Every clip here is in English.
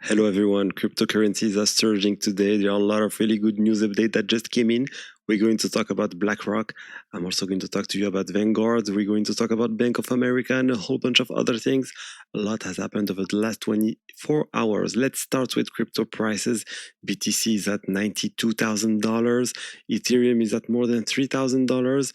Hello everyone, cryptocurrencies are surging today. There are a lot of really good news updates that just came in. We're going to talk about BlackRock. I'm also going to talk to you about Vanguard. We're going to talk about Bank of America and a whole bunch of other things. A lot has happened over the last 24 hours. Let's start with crypto prices. BTC is at $92,000. Ethereum is at more than $3,000.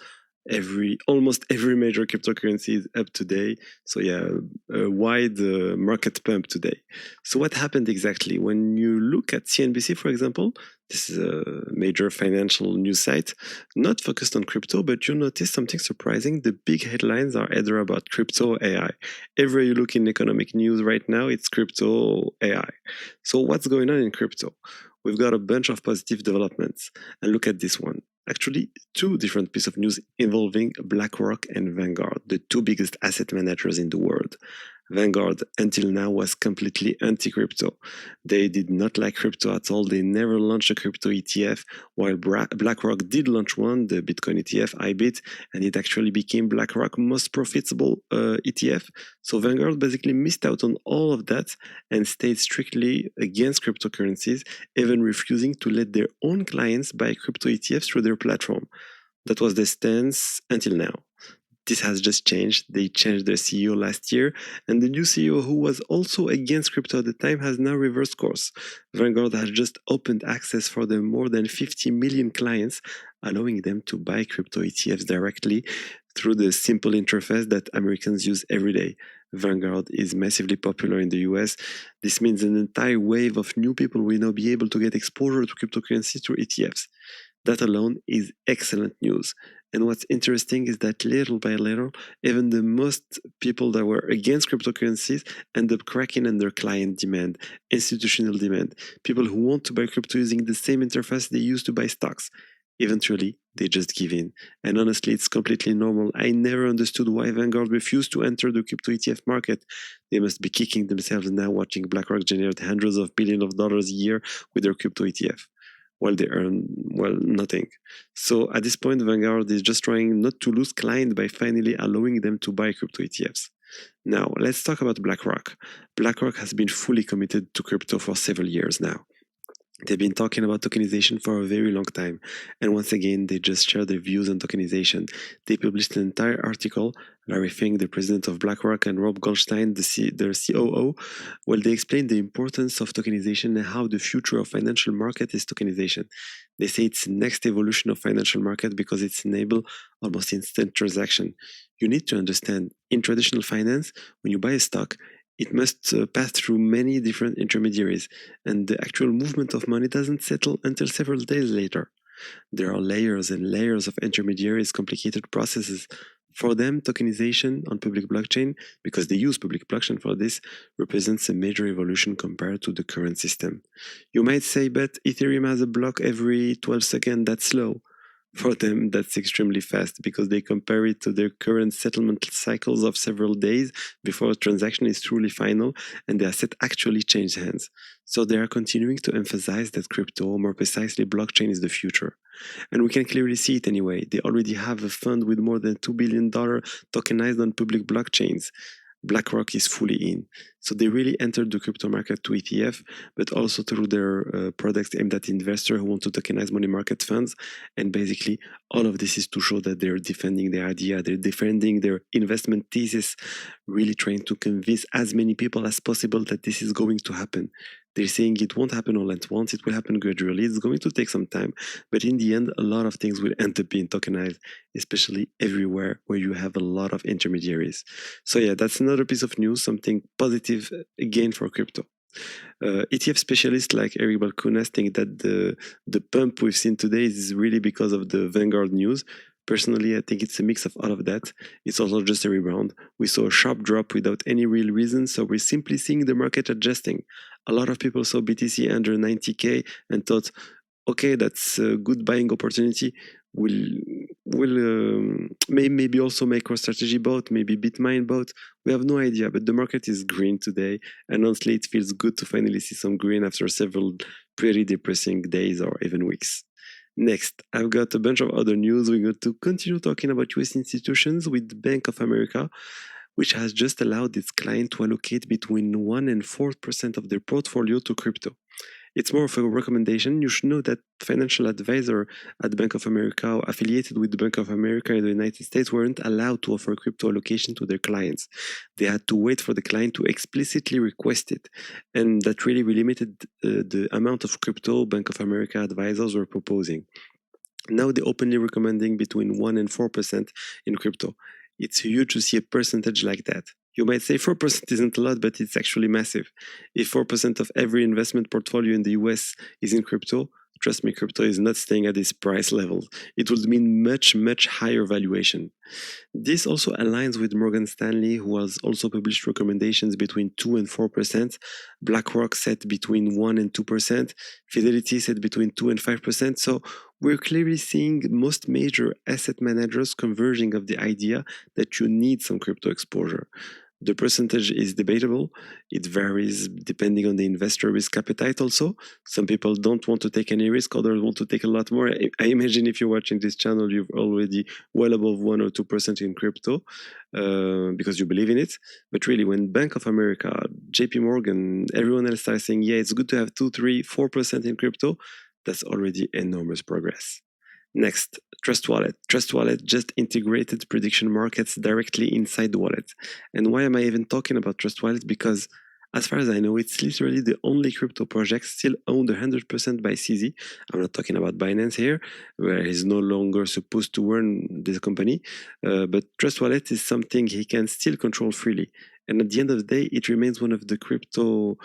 Almost every major cryptocurrency is up today. So yeah, a wide market pump today. So what happened exactly? When you look at CNBC, for example, this is a major financial news site, not focused on crypto, but you notice something surprising. The big headlines are either about crypto or AI. Everywhere you look in economic news right now, it's crypto AI. So what's going on in crypto? We've got a bunch of positive developments. And look at this one. Actually, two different pieces of news involving BlackRock and Vanguard, the two biggest asset managers in the world. Vanguard, until now, was completely anti-crypto. They did not like crypto at all. They never launched a crypto ETF, while BlackRock did launch one, the Bitcoin ETF, IBIT, and it actually became BlackRock's most profitable ETF. So Vanguard basically missed out on all of that and stayed strictly against cryptocurrencies, even refusing to let their own clients buy crypto ETFs through their platform. That was the stance until now. This has just changed. They changed their CEO last year, and the new CEO, who was also against crypto at the time, has now reversed course. Vanguard has just opened access for their more than 50 million clients, allowing them to buy crypto ETFs directly through the simple interface that Americans use every day. Vanguard is massively popular in the US. This means an entire wave of new people will now be able to get exposure to cryptocurrency through ETFs. That alone is excellent news. And what's interesting is that little by little, even the most people that were against cryptocurrencies end up cracking under client demand, institutional demand, people who want to buy crypto using the same interface they use to buy stocks. Eventually, they just give in. And honestly, it's completely normal. I never understood why Vanguard refused to enter the crypto ETF market. They must be kicking themselves now watching BlackRock generate hundreds of billions of dollars a year with their crypto ETF, while they earn, well, nothing. So at this point, Vanguard is just trying not to lose clients by finally allowing them to buy crypto ETFs. Now, let's talk about BlackRock. BlackRock has been fully committed to crypto for several years now. They've been talking about tokenization for a very long time, and once again, they just shared their views on tokenization. They published an entire article, Larry Fink, the president of BlackRock, and Rob Goldstein, their COO, where they explained the importance of tokenization and how the future of financial market is tokenization. They say it's the next evolution of financial market because it's enable almost instant transaction. You need to understand, in traditional finance, when you buy a stock, it must pass through many different intermediaries, and the actual movement of money doesn't settle until several days later. There are layers and layers of intermediaries, complicated processes. For them, tokenization on public blockchain, because they use public blockchain for this, represents a major evolution compared to the current system. You might say, but Ethereum has a block every 12 seconds, that's slow. For them, that's extremely fast because they compare it to their current settlement cycles of several days before a transaction is truly final and the asset actually changes hands. So they are continuing to emphasize that crypto, or more precisely blockchain, is the future. And we can clearly see it anyway. They already have a fund with more than $2 billion tokenized on public blockchains. BlackRock is fully in. So they really entered the crypto market to ETF, but also through their products aimed at investors who want to tokenize money market funds. And basically, all of this is to show that they're defending their idea, they're defending their investment thesis, really trying to convince as many people as possible that this is going to happen. They're saying it won't happen all at once, it will happen gradually, it's going to take some time, but in the end, a lot of things will end up being tokenized, especially everywhere where you have a lot of intermediaries. So yeah, that's another piece of news, something positive again for crypto. ETF specialists like Eric Balkunas think that the pump we've seen today is really because of the Vanguard news. Personally, I think it's a mix of all of that. It's also just a rebound. We saw a sharp drop without any real reason, so we're simply seeing the market adjusting. A lot of people saw BTC under 90K and thought, okay, that's a good buying opportunity. We'll maybe also MicroStrategy bought, maybe BitMine bought. We have no idea, but the market is green today, and honestly, it feels good to finally see some green after several pretty depressing days or even weeks. Next, I've got a bunch of other news. We're going to continue talking about US institutions with Bank of America. which has just allowed its client to allocate between 1 and 4% of their portfolio to crypto. It's more of a recommendation. You should know that financial advisor at Bank of America, affiliated with the Bank of America in the United States, weren't allowed to offer crypto allocation to their clients. They had to wait for the client to explicitly request it. And that really limited the amount of crypto Bank of America advisors were proposing. Now they're openly recommending between 1 and 4% in crypto. It's huge to see a percentage like that. You might say 4% isn't a lot, but it's actually massive. If 4% of every investment portfolio in the US is in crypto, trust me, crypto is not staying at this price level. It would mean much, much higher valuation. This also aligns with Morgan Stanley, who has also published recommendations between 2 and 4%. BlackRock said between 1 and 2%. Fidelity said between 2 and 5%. So we're clearly seeing most major asset managers converging of the idea that you need some crypto exposure. The percentage is debatable. It varies depending on the investor risk appetite also. Some people don't want to take any risk, others want to take a lot more. I imagine if you're watching this channel, you've already well above 1 or 2% in crypto because you believe in it. But really, when Bank of America, JP Morgan, everyone else starts saying, yeah, it's good to have 2, 3, 4% in crypto, that's already enormous progress. Next, Trust Wallet. Trust Wallet just integrated prediction markets directly inside the wallet. And why am I even talking about Trust Wallet? Because as far as I know, it's literally the only crypto project still owned 100% by CZ. I'm not talking about Binance here, where he's no longer supposed to run this company. But Trust Wallet is something he can still control freely. And at the end of the day, it remains one of the crypto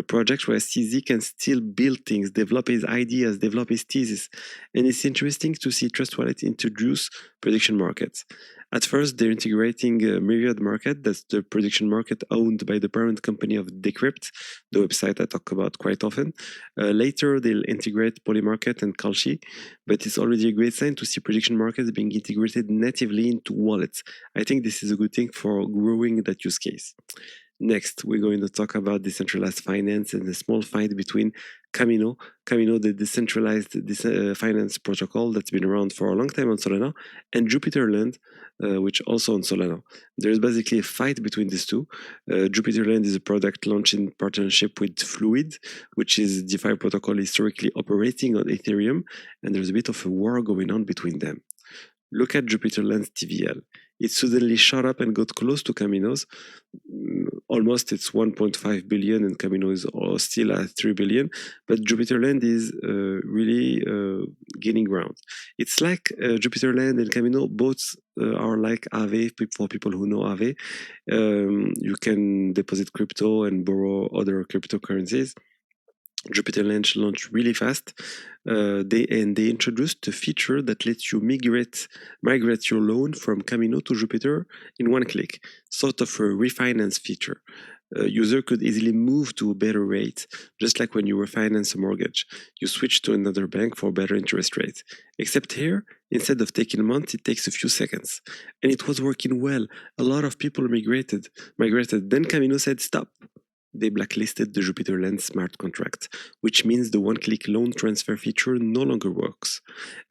projects where CZ can still build things, develop his ideas, develop his thesis. And it's interesting to see Trust Wallet introduce prediction markets. At first, they're integrating Myriad Market, that's the prediction market owned by the parent company of Decrypt, the website I talk about quite often. Later, they'll integrate Polymarket and Kalshi, but it's already a great sign to see prediction markets being integrated natively into wallets. I think this is a good thing for growing that use case. Next, we're going to talk about decentralized finance and the small fight between Camino, the decentralized finance protocol that's been around for a long time on Solana, and Jupiter Lend, which also on Solana. There's basically a fight between these two. Jupiter Lend is a product launched in partnership with Fluid, which is DeFi protocol historically operating on Ethereum, and there's a bit of a war going on between them. Look at Jupiter Lend's TVL. It suddenly shot up and got close to Camino's. Almost it's 1.5 billion and Camino is still at 3 billion. But Jupiter Lend is really gaining ground. It's like Jupiter Lend and Camino both are like Aave, for people who know Aave. You can deposit crypto and borrow other cryptocurrencies. Jupiter Lend launched really fast. They introduced a feature that lets you migrate your loan from Camino to Jupiter in one click, sort of a refinance feature. A user could easily move to a better rate, just like when you refinance a mortgage. You switch to another bank for a better interest rate. Except here, instead of taking months, it takes a few seconds. And it was working well. A lot of people migrated. Then Camino said, stop. They blacklisted the Jupiter Lend smart contract, which means the one-click loan transfer feature no longer works.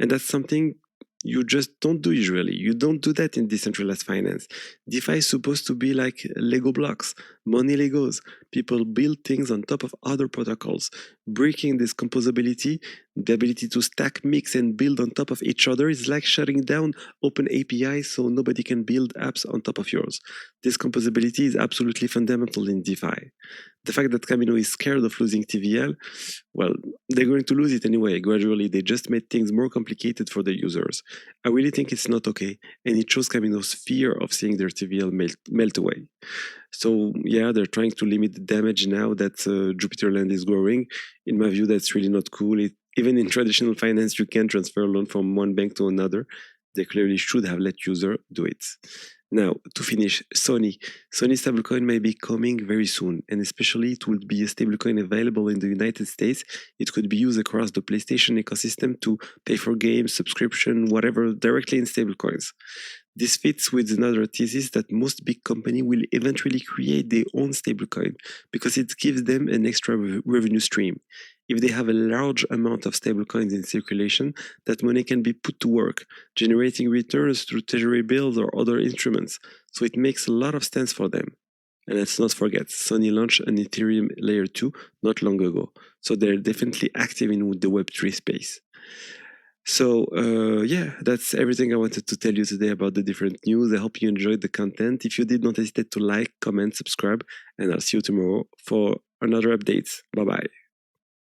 And that's something you just don't do usually. You don't do that in decentralized finance. DeFi is supposed to be like Lego blocks, money Legos. People build things on top of other protocols. Breaking this composability, the ability to stack, mix, and build on top of each other is like shutting down open APIs so nobody can build apps on top of yours. This composability is absolutely fundamental in DeFi. The fact that Camino is scared of losing TVL, well, they're going to lose it anyway. Gradually, they just made things more complicated for the users. I really think it's not okay, and it shows Camino's fear of seeing their TVL melt away. So yeah, they're trying to limit the damage now that Jupiter Lend is growing. In my view, that's really not cool. Even in traditional finance, you can transfer a loan from one bank to another. They clearly should have let user do it. Now, to finish, Sony stablecoin may be coming very soon, and especially it will be a stablecoin available in the United States. It could be used across the PlayStation ecosystem to pay for games, subscription, whatever, directly in stablecoins. This fits with another thesis that most big companies will eventually create their own stablecoin because it gives them an extra revenue stream. If they have a large amount of stablecoins in circulation, that money can be put to work, generating returns through treasury bills or other instruments. So it makes a lot of sense for them. And let's not forget, Sony launched an Ethereum layer 2 not long ago. So they're definitely active in the Web3 space. So yeah, that's everything I wanted to tell you today about the different news. I hope you enjoyed the content. If you did, not hesitate to like, comment, subscribe, and I'll see you tomorrow for another update. Bye-bye.